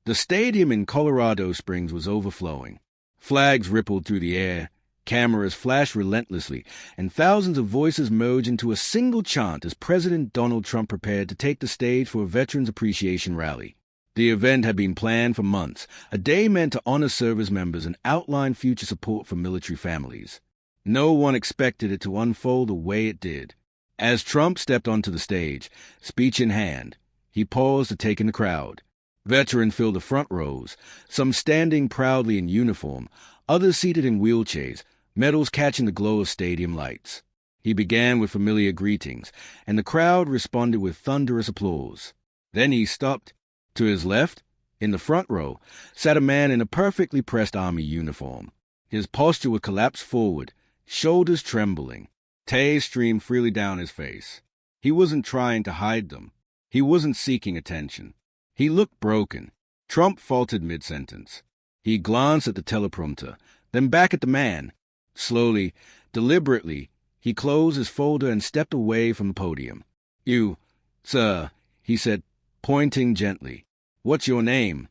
The stadium in Colorado Springs was overflowing. Flags rippled through the air, cameras flashed relentlessly, and thousands of voices merged into a single chant as President Donald Trump prepared to take the stage for a Veterans Appreciation Rally. The event had been planned for months, a day meant to honor service members and outline future support for military families. No one expected it to unfold the way it did. As Trump stepped onto the stage, speech in hand, he paused to take in the crowd. Veterans filled the front rows, some standing proudly in uniform, others seated in wheelchairs, medals catching the glow of stadium lights. He began with familiar greetings, and the crowd responded with thunderous applause. Then he stopped. To his left, in the front row, sat a man in a perfectly pressed army uniform. His posture was collapsed forward, shoulders trembling. Tears streamed freely down his face. He wasn't trying to hide them. He wasn't seeking attention. He looked broken. Trump faltered mid-sentence. He glanced at the teleprompter, then back at the man. Slowly, deliberately, he closed his folder and stepped away from the podium. "You, sir," he said, pointing gently. "What's your name?"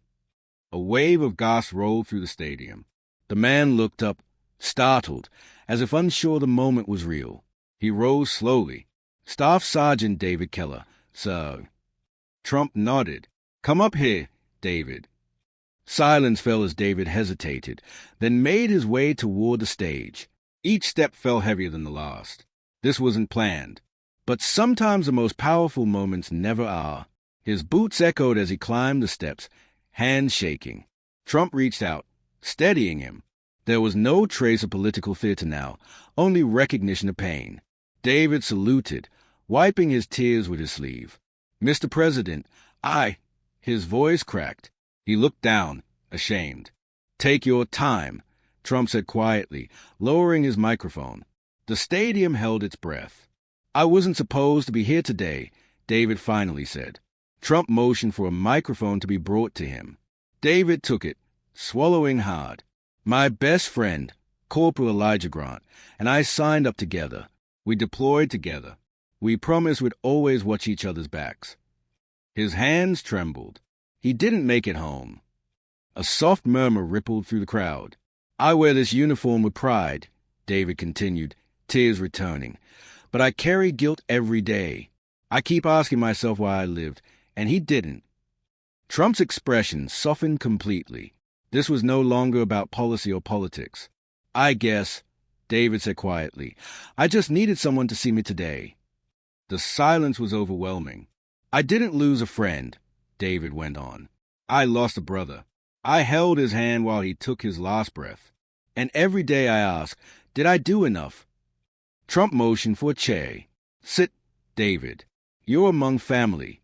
A wave of gasps rolled through the stadium. The man looked up, startled, as if unsure the moment was real. He rose slowly. "Staff Sergeant David Keller, sir." Trump nodded. "Come up here, David." Silence fell as David hesitated, then made his way toward the stage. Each step felt heavier than the last. This wasn't planned. But sometimes the most powerful moments never are. His boots echoed as he climbed the steps, hands shaking. Trump reached out, steadying him. There was no trace of political theater now, only recognition of pain. David saluted, wiping his tears with his sleeve. "Mr. President, His voice cracked. He looked down, ashamed. "Take your time," Trump said quietly, lowering his microphone. The stadium held its breath. "I wasn't supposed to be here today," David finally said. Trump motioned for a microphone to be brought to him. David took it, swallowing hard. "My best friend, Corporal Elijah Grant, and I signed up together. We deployed together. We promised we'd always watch each other's backs." His hands trembled. He didn't make it home. A soft murmur rippled through the crowd. "I wear this uniform with pride," David continued, tears returning. "But I carry guilt every day. I keep asking myself why I lived, and he didn't." Trump's expression softened completely. This was no longer about policy or politics. "I guess," David said quietly, "I just needed someone to see me today." The silence was overwhelming. "I didn't lose a friend," David went on. "I lost a brother. I held his hand while he took his last breath. And every day I ask, did I do enough?" Trump motioned for a chair. "Sit, David. You're among family."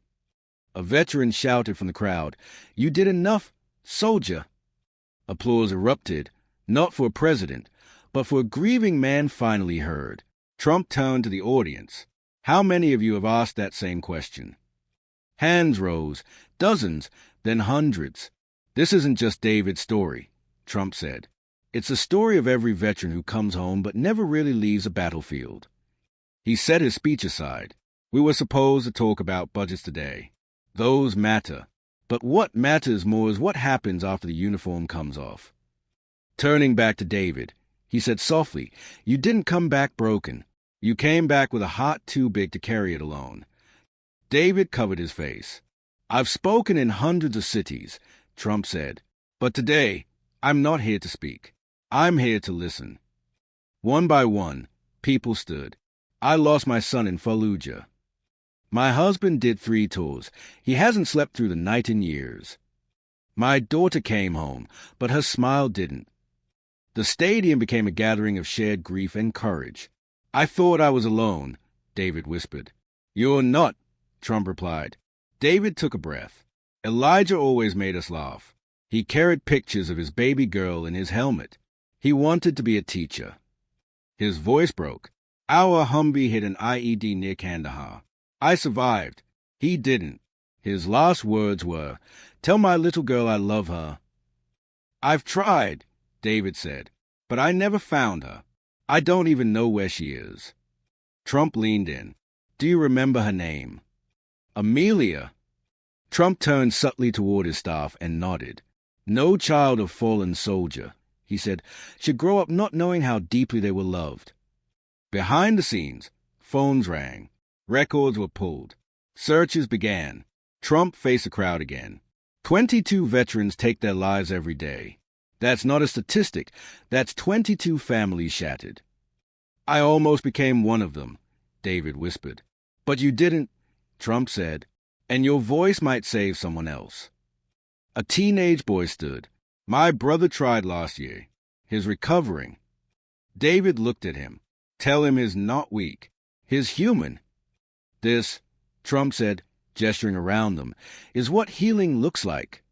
A veteran shouted from the crowd, "You did enough, soldier." Applause erupted, not for a president, but for a grieving man finally heard. Trump turned to the audience. "How many of you have asked that same question?" Hands rose, dozens, then hundreds. "This isn't just David's story," Trump said. "It's the story of every veteran who comes home but never really leaves a battlefield." He set his speech aside. "We were supposed to talk about budgets today. Those matter. But what matters more is what happens after the uniform comes off." Turning back to David, he said softly, "You didn't come back broken. You came back with a heart too big to carry it alone." David covered his face. "I've spoken in hundreds of cities," Trump said. "But today, I'm not here to speak. I'm here to listen." One by one, people stood. "I lost my son in Fallujah. My husband did 3 tours. He hasn't slept through the night in years. My daughter came home, but her smile didn't." The stadium became a gathering of shared grief and courage. "I thought I was alone," David whispered. "You're not," Trump replied. David took a breath. "Elijah always made us laugh. He carried pictures of his baby girl in his helmet. He wanted to be a teacher." His voice broke. "Our Humvee hit an IED near Kandahar. I survived. He didn't. His last words were, 'Tell my little girl I love her.'" "I've tried," David said, "but I never found her. I don't even know where she is." Trump leaned in. "Do you remember her name?" "Amelia." Trump turned subtly toward his staff and nodded. No child of fallen soldier, he said, should grow up not knowing how deeply they were loved. Behind the scenes, phones rang. Records were pulled. Searches began. Trump faced the crowd again. 22 veterans take their lives every day. That's not a statistic. That's 22 families shattered. I almost became one of them, David whispered. But you didn't, Trump said, and your voice might save someone else. A teenage boy stood. My brother tried last year. He's recovering. David looked at him. Tell him he's not weak. He's human. This, Trump said, gesturing around them, is what healing looks like.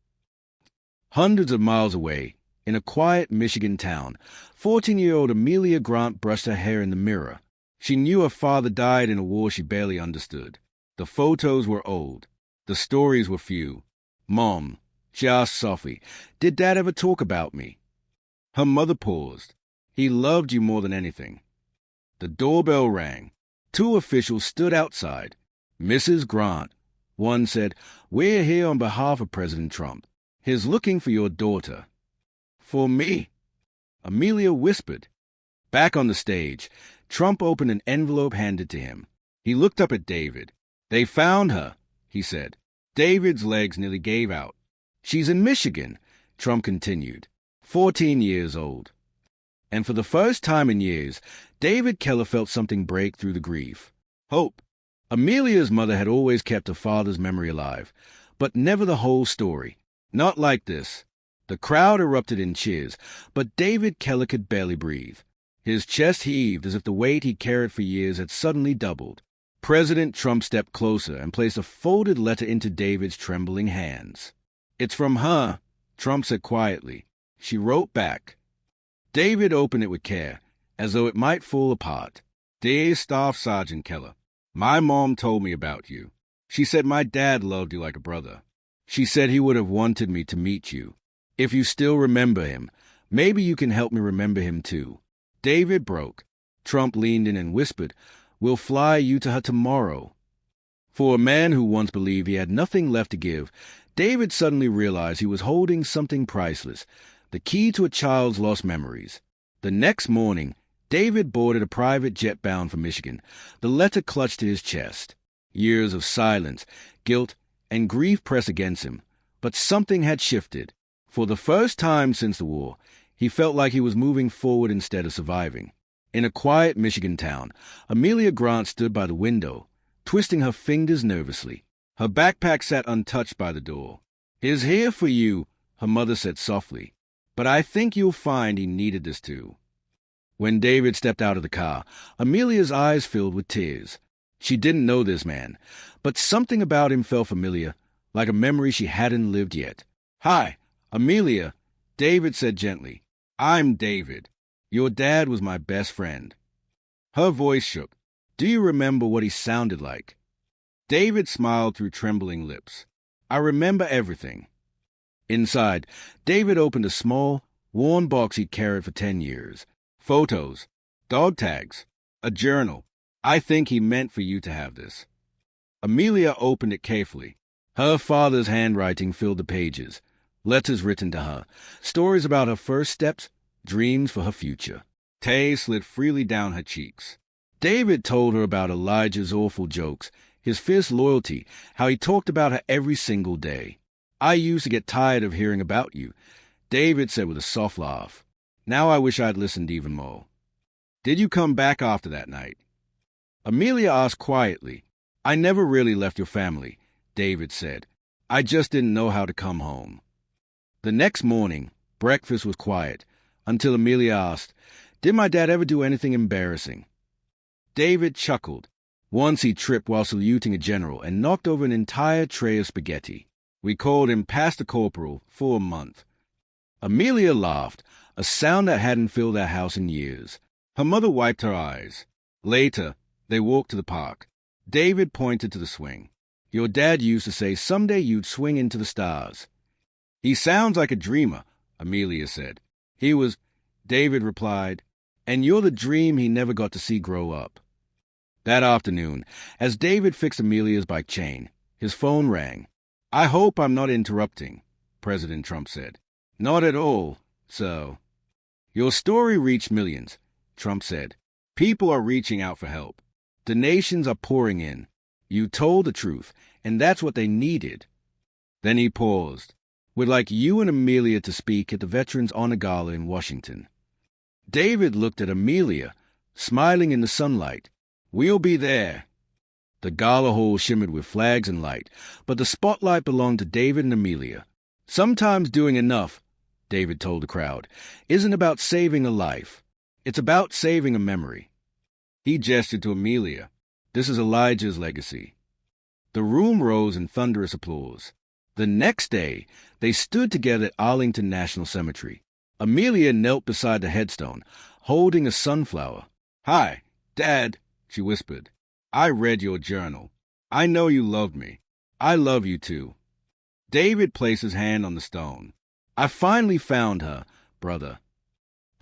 Hundreds of miles away, in a quiet Michigan town, 14-year-old Amelia Grant brushed her hair in the mirror. She knew her father died in a war she barely understood. The photos were old. The stories were few. Mom, she asked softly, did Dad ever talk about me? Her mother paused. He loved you more than anything. The doorbell rang. 2 officials stood outside. Mrs. Grant. One said, we're here on behalf of President Trump. He's looking for your daughter. For me? Amelia whispered. Back on the stage, Trump opened an envelope handed to him. He looked up at David. They found her, he said. David's legs nearly gave out. She's in Michigan, Trump continued. 14 years old. And for the first time in years, David Keller felt something break through the grief. Hope. Amelia's mother had always kept her father's memory alive, but never the whole story. Not like this. The crowd erupted in cheers, but David Keller could barely breathe. His chest heaved as if the weight he carried for years had suddenly doubled. President Trump stepped closer and placed a folded letter into David's trembling hands. It's from her, Trump said quietly. She wrote back. David opened it with care, as though it might fall apart. Dear Staff Sergeant Keller, my mom told me about you. She said my dad loved you like a brother. She said he would have wanted me to meet you. If you still remember him, maybe you can help me remember him too. David broke. Trump leaned in and whispered, we'll fly you to her tomorrow. For a man who once believed he had nothing left to give, David suddenly realized he was holding something priceless, the key to a child's lost memories. The next morning, David boarded a private jet bound for Michigan, the letter clutched to his chest. Years of silence, guilt, and grief pressed against him, but something had shifted. For the first time since the war, he felt like he was moving forward instead of surviving. In a quiet Michigan town, Amelia Grant stood by the window, twisting her fingers nervously. Her backpack sat untouched by the door. He's here for you, her mother said softly, but I think you'll find he needed this too. When David stepped out of the car, Amelia's eyes filled with tears. She didn't know this man, but something about him felt familiar, like a memory she hadn't lived yet. Hi, Amelia, David said gently. I'm David. Your dad was my best friend. Her voice shook. Do you remember what he sounded like? David smiled through trembling lips. I remember everything. Inside, David opened a small, worn box he'd carried for 10 years. Photos, dog tags, a journal. I think he meant for you to have this. Amelia opened it carefully. Her father's handwriting filled the pages. Letters written to her, stories about her first steps, dreams for her future. Tears slid freely down her cheeks. David told her about Elijah's awful jokes, his fierce loyalty, how he talked about her every single day. I used to get tired of hearing about you, David said with a soft laugh. Now I wish I'd listened even more. Did you come back after that night? Amelia asked quietly. I never really left your family, David said. I just didn't know how to come home. The next morning, breakfast was quiet, until Amelia asked, did my dad ever do anything embarrassing? David chuckled. Once he tripped while saluting a general and knocked over an entire tray of spaghetti. We called him Pastor Corporal for a month. Amelia laughed, a sound that hadn't filled their house in years. Her mother wiped her eyes. Later, they walked to the park. David pointed to the swing. Your dad used to say someday you'd swing into the stars. He sounds like a dreamer, Amelia said. He was, David replied, and you're the dream he never got to see grow up. That afternoon, as David fixed Amelia's bike chain, his phone rang. I hope I'm not interrupting, President Trump said. Not at all, sir. Your story reached millions, Trump said. People are reaching out for help. Donations are pouring in. You told the truth, and that's what they needed. Then he paused. We'd like you and Amelia to speak at the Veterans Honor Gala in Washington. David looked at Amelia, smiling in the sunlight. We'll be there. The gala hall shimmered with flags and light, but the spotlight belonged to David and Amelia. Sometimes doing enough, David told the crowd, isn't about saving a life. It's about saving a memory. He gestured to Amelia. This is Elijah's legacy. The room rose in thunderous applause. The next day, they stood together at Arlington National Cemetery. Amelia knelt beside the headstone, holding a sunflower. Hi, Dad, she whispered. I read your journal. I know you loved me. I love you too. David placed his hand on the stone. I finally found her, brother.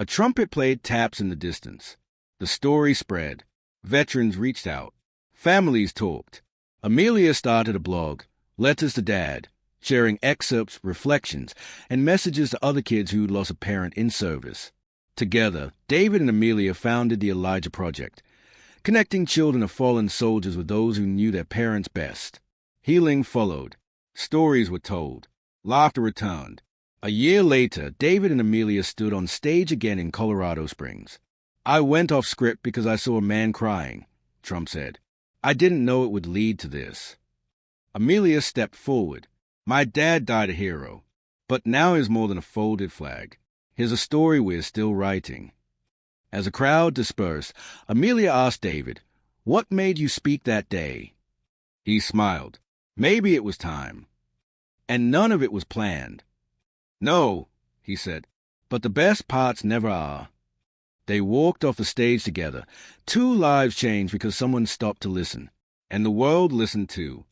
A trumpet played taps in the distance. The story spread. Veterans reached out. Families talked. Amelia started a blog, Letters to Dad, sharing excerpts, reflections, and messages to other kids who'd lost a parent in service. Together, David and Amelia founded the Elijah Project, connecting children of fallen soldiers with those who knew their parents best. Healing followed. Stories were told. Laughter returned. A year later, David and Amelia stood on stage again in Colorado Springs. I went off script because I saw a man crying, Trump said. I didn't know it would lead to this. Amelia stepped forward. My dad died a hero, but now he's more than a folded flag. Here's a story we're still writing. As the crowd dispersed, Amelia asked David, what made you speak that day? He smiled. Maybe it was time. And none of it was planned. No, he said, but the best parts never are. They walked off the stage together. 2 lives changed because someone stopped to listen. And the world listened too.